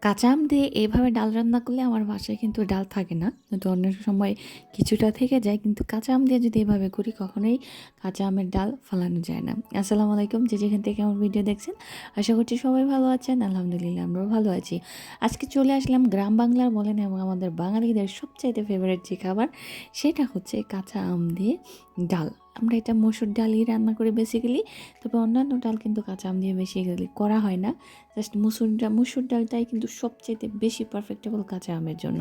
কাঁচা আম দিয়ে এভাবে ডাল রান্না করলে আমার বাসায় কিন্তু ডাল থাকে না, কিন্তু অন্য সময় কিছুটা থেকে যায়, কিন্তু কাঁচা আম দিয়ে যদি এভাবে করি কখনোই কাঁচা আমের ডাল ফালানো যায় না। আসসালামু আলাইকুম, যে যেখান থেকে আমার ভিডিও দেখছেন, আশা করছি সবাই ভালো আছেন। আলহামদুলিল্লাহ আমরাও ভালো আছি। আজকে চলে আসলাম গ্রাম বাংলার বলেন এবং আমাদের বাঙালিদের সবচাইতে ফেভারিট যে খাবার, সেটা হচ্ছে কাঁচা আম দিয়ে ডাল। আমরা এটা মসুর ডালই রান্না করি বেসিক্যালি, তবে অন্যান্য ডাল কিন্তু কাঁচা আম দিয়ে বেসিক্যালি করা হয় না। জাস্ট মুসুর ডালটাই কিন্তু সবচেয়ে বেশি পারফেক্টেবল কাঁচা আমের জন্য।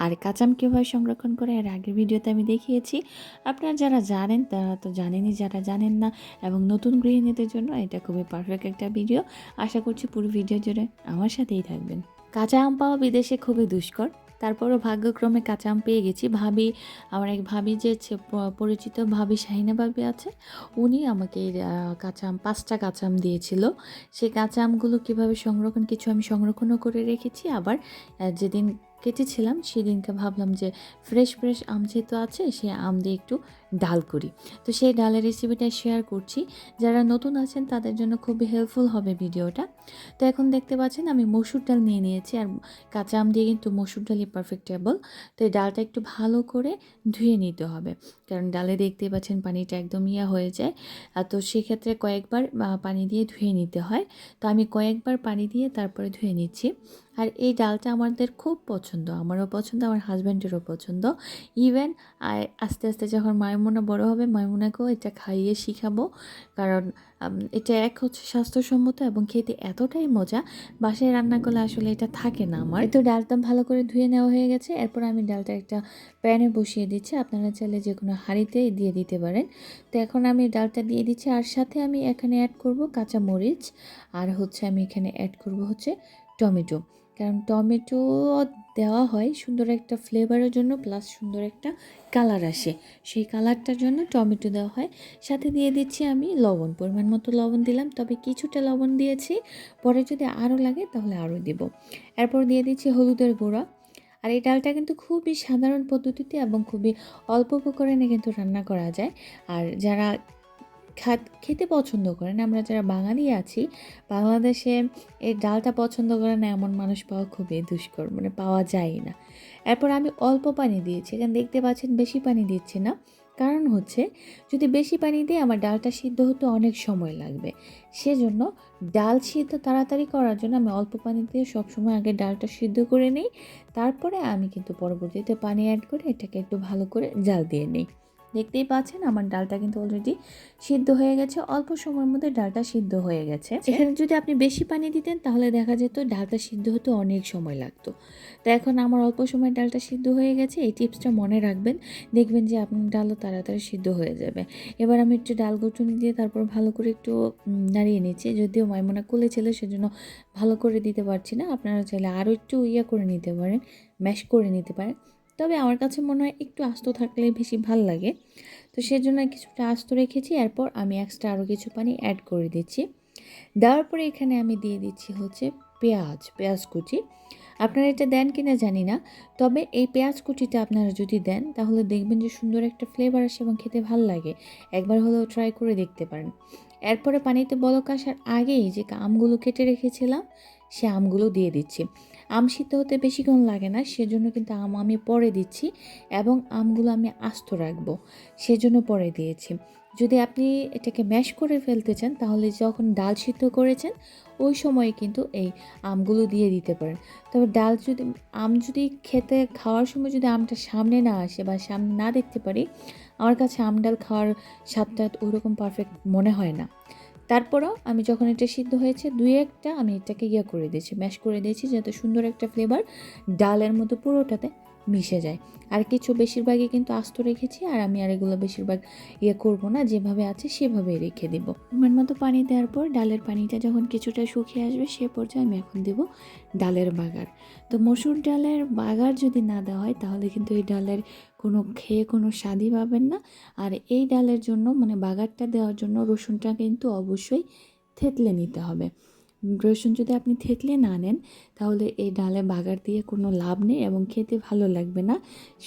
আর কাঁচা আম কীভাবে সংরক্ষণ করে এর আগের ভিডিওতে আমি দেখিয়েছি। আপনারা যারা জানেন তারা তো জানেনই, যারা জানেন না এবং নতুন গৃহিণীদের জন্য এটা খুবই পারফেক্ট একটা ভিডিও। আশা করছি পুরো ভিডিও জুড়ে আমার সাথেই থাকবেন। কাঁচা আম পাওয়া বিদেশে খুবই দুষ্কর, তারপরও ভাগ্যক্রমে কাঁচা আম পেয়ে গেছি। আমার এক ভাবি যে পরিচিত ভাবি শাহিনা ভাবি আছে, উনি আমাকে কাঁচা আম 5টা কাঁচা আম দিয়েছিল। সেই কাঁচা আমগুলো কীভাবে কিছু আমি সংরক্ষণও করে রেখেছি। আবার যেদিন কেটেছিলাম সেদিনকে ভাবলাম যে ফ্রেশ আম যেহেতু আছে, সেই আম দিয়ে একটু ডাল করি। তো সেই ডালের রেসিপিটা শেয়ার করছি, যারা নতুন আছেন তাদের জন্য খুবই হেল্পফুল হবে ভিডিওটা। তো এখন দেখতে পাচ্ছেন আমি মসুর ডাল নিয়ে নিয়েছি, আর কাঁচা আম দিয়ে কিন্তু মসুর ডালই পারফেক্টেবল। তো এই ডালটা একটু ভালো করে ধুয়ে নিতে হবে, কারণ ডালে দেখতে পাচ্ছেন পানিটা একদম হয়ে যায়। তো সেক্ষেত্রে কয়েকবার পানি দিয়ে ধুয়ে নিতে হয়। তো আমি কয়েকবার পানি দিয়ে তারপরে ধুয়ে নিচ্ছি। আর এই ডালটা আমাদের খুব পছন্দ, আমারও পছন্দ, আমার হাজব্যান্ডেরও পছন্দ। ইভেন আস্তে আস্তে যখন মাইমুনা বড় হবে, মাইমুনাকেও এটা খাইয়ে শিখাবো, কারণ এটা এক হচ্ছে স্বাস্থ্যসম্মত এবং খেতে এতটাই মজা, বাসায় রান্না করলে আসলে এটা থাকে না আমার। তো ডালটা ভালো করে ধুয়ে নেওয়া হয়ে গেছে। এরপর আমি ডালটা একটা প্যানে বসিয়ে দিচ্ছি, আপনারা চাইলে যে কোনো হাঁড়িতেই দিয়ে দিতে পারেন। তো এখন আমি ডালটা দিয়ে দিচ্ছি, আর সাথে আমি এখানে অ্যাড করব কাঁচা মরিচ, আর আমি এখানে অ্যাড করব টমেটো। কারণ টমেটো দেওয়া হয় সুন্দর একটা ফ্লেভারের জন্য, প্লাস সুন্দর একটা কালার আসে, সেই কালারটার জন্য টমেটো দেওয়া হয়। সাথে দিয়ে দিচ্ছি আমি লবণ, পরিমাণ মতো লবণ দিলাম, তবে কিছুটা লবণ দিয়েছি, পরে যদি আরও লাগে তাহলে আরও দেব। এরপর দিয়ে দিচ্ছি হলুদের গুঁড়া। আর এই ডালটা কিন্তু খুবই সাধারণ পদ্ধতিতে এবং খুবই অল্প উপকরণে কিন্তু রান্না করা যায়। আর যারা খেতে পছন্দ করেন, আমরা যারা বাঙালি আছি, বাংলাদেশে এই ডালটা পছন্দ করে না এমন মানুষ পাওয়া খুবই দুষ্কর, মানে পাওয়া যায় না। এরপর আমি অল্প পানি দিয়েছি, এখানে দেখতে পাচ্ছেন বেশি পানি দিচ্ছি না, কারণ যদি বেশি পানি দিয়ে আমার ডালটা সিদ্ধ হতে অনেক সময় লাগবে। সেজন্য ডাল সিদ্ধ তাড়াতাড়ি করার জন্য আমি অল্প পানি দিয়ে সবসময় আগে ডালটা সিদ্ধ করে নিই, তারপরে আমি কিন্তু পরবর্তীতে পানি অ্যাড করে এটাকে একটু ভালো করে জাল দিয়ে নিই। দেখতেই পাচ্ছেন আমার ডালটা কিন্তু অলরেডি সিদ্ধ হয়ে গেছে, অল্প সময়ের মধ্যে ডালটা সিদ্ধ হয়ে গেছে। এখানে যদি আপনি বেশি পানি দিতেন তাহলে দেখা যেত ডালটা সিদ্ধ হতে অনেক সময় লাগতো। তো এখন আমার অল্প সময় ডালটা সিদ্ধ হয়ে গেছে, এই টিপসটা মনে রাখবেন, দেখবেন যে আপনার ডালও তাড়াতাড়ি সিদ্ধ হয়ে যাবে। এবার আমি একটু ডাল ঘুটুনি দিয়ে তারপর ভালো করে একটু নাড়িয়ে নিচ্ছি, যদিও মাইমুনা কোলে ছিল সেজন্য ভালো করে দিতে পারছি না, আপনারা চাইলে আরও একটু করে নিতে পারেন, ম্যাশ করে নিতে পারেন। তবে আমার কাছে মনে হয় একটু আস্ত থাকলে বেশি ভাল লাগে, তো সেজন্য কিছুটা আস্ত রেখেছি। এরপর আমি এক্সট্রা আরও কিছু পানি অ্যাড করে দিচ্ছি। দেওয়ার পরে এখানে আমি দিয়ে দিচ্ছি পেঁয়াজ কুচি। আপনারা এটা দেন কিনা জানি না, তবে এই পেঁয়াজ কুচিটা আপনারা যদি দেন তাহলে দেখবেন যে সুন্দর একটা ফ্লেভার আসে এবং খেতে ভালো লাগে। একবার হলেও ট্রাই করে দেখতে পারেন। এরপরে পানিতে বলক আসার আগেই যে আমগুলো কেটে রেখেছিলাম, সে আমগুলো দিয়ে দিচ্ছি। আম সিদ্ধ হতে বেশিক্ষণ লাগে না, সেজন্য কিন্তু আমি পরে দিচ্ছি, এবং আমগুলো আমি আস্ত রাখবো সেজন্য পরে দিয়েছি। যদি আপনি এটাকে ম্যাশ করে ফেলতে চান তাহলে যখন ডাল সিদ্ধ করেছেন ওই সময়ে কিন্তু এই আমগুলো দিয়ে দিতে পারেন। তবে আম যদি খাওয়ার সময় যদি আমটা সামনে না আসে বা সামনে না দেখতে পারি, আমার কাছে আম ডাল খাওয়ার স্বাদটা ওইরকম পারফেক্ট মনে হয় না। তারপরও আমি যখন এটা সিদ্ধ হয়েছে একটা আমি এটাকে করে দিয়েছি, ম্যাশ করে দিয়েছি, যাতে সুন্দর একটা ফ্লেভার ডালের মতো পুরোটাতে মিশে যায়। আর কিছু বেশিরভাগই কিন্তু আস্ত রেখেছি, আর আমি আর এগুলো বেশিরভাগ করবো না, যেভাবে আছে সেভাবেই রেখে দেবো। পরিমাণ মতো পানি দেওয়ার পর ডালের পানিটা যখন কিছুটা শুকিয়ে আসবে সে পর্যায়ে আমি এখন দেবো ডালের বাগার। তো মসুর ডালের বাগার যদি না দেওয়া হয় তাহলে কিন্তু এই ডালের খেয়ে কোনো স্বাদই পাবেন না। আর এই ডালের জন্য মানে বাগারটা দেওয়ার জন্য রসুনটা কিন্তু অবশ্যই থেতলে নিতে হবে। রসুন যদি আপনি থেতলে না নেন তাহলে এই ডালে বাগার দিয়ে কোনো লাভ নেই এবং খেতে ভালো লাগবে না,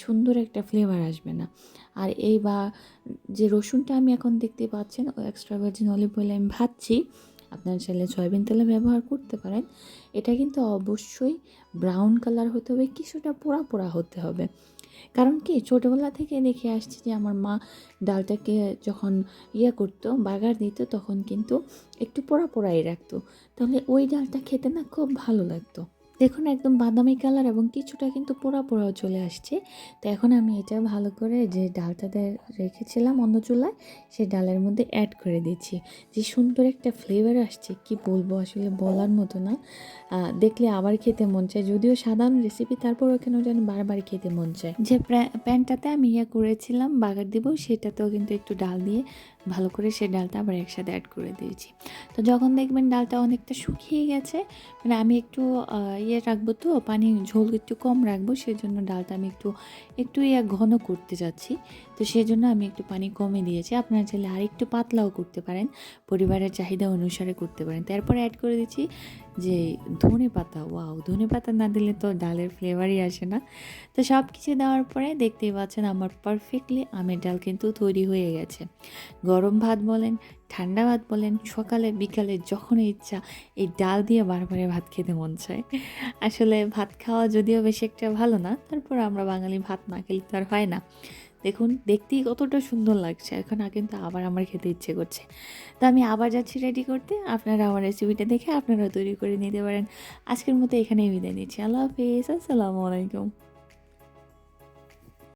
সুন্দর একটা ফ্লেভার আসবে না। আর যে রসুনটা আমি এখন দেখতে পাচ্ছেন ও এক্সট্রা ভার্জিন অলিভ অয়েলে আমি ভাজছি, আপনার চাইলে সয়াবিন তেলে ব্যবহার করতে পারেন। এটা কিন্তু অবশ্যই ব্রাউন কালার হতে হবে, কিছুটা পোড়া পোড়া হতে হবে। কারণ কি ছোটোবেলা থেকে দেখে আসছি যে আমার মা ডালটাকে যখন করতো বাগার দিত তখন কিন্তু একটু পোড়া পোড়াই রাখতো, তাহলে ওই ডালটা খেতে না খুব ভালো লাগতো। দেখুন একদম বাদামি কালার এবং কিছুটা কিন্তু পোড়া পোড়াও চলে আসছে। তো এখন আমি এটা ভালো করে যে ডালটাতে রেখেছিলাম অন্য চুলায়, সেই ডালের মধ্যে অ্যাড করে দিচ্ছি। যে সুন্দর একটা ফ্লেভার আসছে কি বলবো, আসলে বলার মতো না। দেখলে আবার খেতে মন চায়, যদিও সাধারণ রেসিপি তারপরও কেন যেন বারবার খেতে মন চায়। যে প্যানটাতে আমি করেছিলাম বাগার দিব, সেটাতেও কিন্তু একটু ডাল দিয়ে ভালো করে সেই ডালটা আবার একসাথে অ্যাড করে দিয়েছি। তো যখন দেখবেন ডালটা অনেকটা শুকিয়ে গেছে, মানে আমি একটু রাখবো, তো পানি ঝোল একটু কম রাখবো, সেজন্য ডালটা আমি একটু একটু ঘন করতে যাচ্ছি। তো সেজন্য আমি একটু পানি কমে দিয়েছি। আপনারা চাইলে আর একটু পাতলাও করতে পারেন, পরিবারের চাহিদা অনুসারে করতে পারেন। তারপরে অ্যাড করে দিচ্ছি যে ধনেপাতা। ওয়াও, ধনেপাতা না দিলে তো ডালের ফ্লেভারই আসে না। তো সব কিছু দেওয়ার পরে দেখতেই পাচ্ছেন আমার পারফেক্টলি আমের ডাল কিন্তু তৈরি হয়ে গেছে। গরম ভাত বলেন, ঠান্ডা ভাত বলেন, সকালে বিকালে যখন ইচ্ছা এই ডাল দিয়ে বারবারে ভাত খেতে মন চায়। আসলে ভাত খাওয়া যদিও বেশি একটা ভালো না, তারপর আমরা বাঙালি ভাত না খেলে তো আর হয় না। দেখুন দেখতেই কতটা সুন্দর লাগছে, এখন কিন্তু আবার আমার খেতে ইচ্ছে করছে। তো আমি আবার যাচ্ছি রেডি করতে। আপনারা আমার রেসিপিটা দেখে আপনারা তৈরি করে নিতে পারেন। আজকের মতো এখানেই বিদায় নিচ্ছি। আল্লাহ হাফিজ, আসসালামু আলাইকুম।